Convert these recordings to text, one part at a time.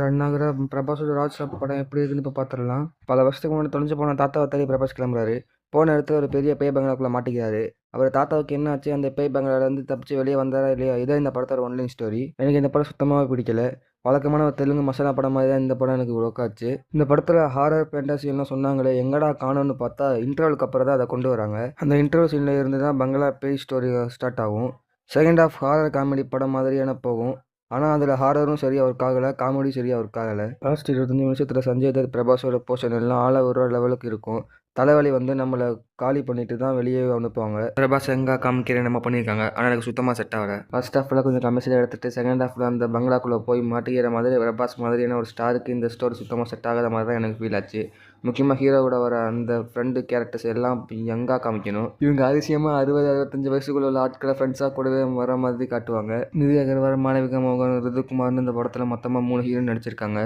Run ஆகுற பிரபாஸோட ராஜ்சப் படம் எப்படி இருக்குன்னு இப்போ பார்த்துடலாம். பல வருஷத்துக்கு முன்னாடி தொலைஞ்சு போன தாத்தாவை தேடி பிரபாஸ் கிளம்புறாரு. போன இடத்துல ஒரு பெரிய பேய் பங்களாக்குள்ளே மாட்டிக்கிறாரு. அவர் தாத்தாவுக்கு என்ன ஆச்சு, அந்த பேய் பங்களாலேருந்து தப்பிச்சு வெளியே வந்தாரா இல்லையா, இதான் இந்த படத்தோட ஒன்லைன் ஸ்டோரி. எனக்கு இந்த படம் சுத்தமாக பிடிக்கல. வழக்கமான ஒரு தெலுங்கு மசாலா படம் மாதிரி தான் இந்த படம் எனக்கு ஒர்க்காச்சு. இந்த படத்தில் ஹாரர் ஃபேண்டசி எல்லாம் சொன்னாங்களே, எங்கடா காணோன்னு பார்த்தா இன்டர்வலுக்கு அப்புறம் தான் அதை கொண்டு வராங்க. அந்த இன்டர்வல் சீனில் இருந்து தான் பங்களா பேய் ஸ்டோரி ஸ்டார்ட் ஆகும். செகண்ட் ஹாஃப் ஹாரர் காமெடி படம் மாதிரியான போகும். ஆனால் அதில் ஹாரரும் சரியாக ஒர்க் ஆகலை, காமெடியும் சரியாக ஒர்க் ஆகலை. லாஸ்ட் 25 நிமிஷத்தில் சஞ்சய் தத் பிரபாஸோட போர்ஷன் எல்லாம் ஆள ஒரு லெவலுக்கு இருக்கும். தலைவலி வந்து நம்மளை காலி பண்ணிட்டு தான் வெளியே அனுப்புவாங்க. பிரபாஸ் எங்கே காமிக்கிறேன் நம்ம பண்ணியிருக்காங்க, ஆனால் எனக்கு சுத்தமாக செட் ஆகலை. ஃபர்ஸ்ட் ஹாஃபில் கொஞ்சம் கமர்ஷியலாக எடுத்துகிட்டு செகண்ட் ஹாஃபில் அந்த பங்களாக்குள்ளே போய் மாட்டிக்கிற மாதிரி பிரபாஸ் மாதிரியான ஒரு ஸ்டாருக்கு இந்த ஸ்டோரி சுத்தமாக செட் ஆகாத மாதிரி தான் எனக்கு ஃபீல் ஆச்சு. முக்கியமாக ஹீரோவோட வர அந்த ஃப்ரெண்டு கேரக்டர்ஸ் எல்லாம் யங்காக காமிக்கணும். இவங்க அதிசயமாக 60-65 வயசுக்குள்ள உள்ள ஆட்களை ஃப்ரெண்ட்ஸாக கூடவே வர மாதிரி காட்டுவாங்க. நிதி அகர்வால், மாளவிகா மோகன், ரிதுகுமார்னு இந்த படத்தில் மொத்தமாக 3 ஹீரோயின் நடிச்சிருக்காங்க.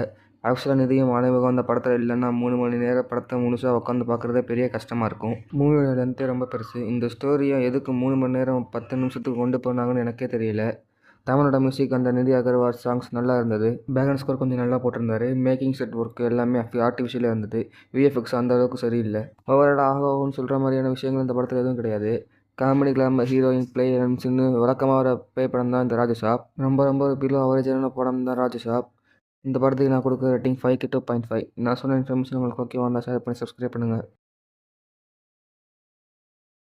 ஆக்சுவலாக நிதியும் மாளவிகாவும் அந்த படத்தில் இல்லைன்னா 3 மணி நேரம் படத்தை முழுசாக உட்காந்து பார்க்குறதே பெரிய கஷ்டமாக இருக்கும். மூவியோட லென்த்தே ரொம்ப பெருசு. இந்த ஸ்டோரியை எதுக்கு 3 மணி நேரம் 10 நிமிஷத்துக்கு கொண்டு போனாங்கன்னு எனக்கே தெரியல. தமிழோட மியூசிக் அந்த நிதி அகர்வால் சாங்ஸ் நல்லா இருந்தது. பேக்ரவுண்ட் ஸ்கோர் கொஞ்சம் நல்லா போட்டிருந்தாரு. மேக்கிங் செட் ஒர்க் எல்லாமே ஆர்டிஃபிஷியலாக இருந்தது. விஎஃப்எக்ஸ் அந்த அளவுக்கு சரியில்லை. ஓவரால் ஆகும்னு சொல்கிற மாதிரியான விஷயங்கள் இந்த படத்தில் எதுவும் கிடையாது. காமெடி, கிளாமர், ஹீரோயின், பிளேயர்ஸ்னு வழக்கமாக வர பே படம் தான் இந்த ராஜசாப். ரொம்ப ரொம்ப பிலோ அவரேஜான படம் தான் ராஜசாப். இந்த படத்துக்கு நான் கொடுக்குற ரேட்டிங் 5க்கு 2.5. நான் சொன்ன இன்ஃபர்மேஷன் உங்களுக்கு ஓகேவா இருந்தால் ஷேர் பண்ணி சப்ஸ்கிரைப் பண்ணுங்கள்.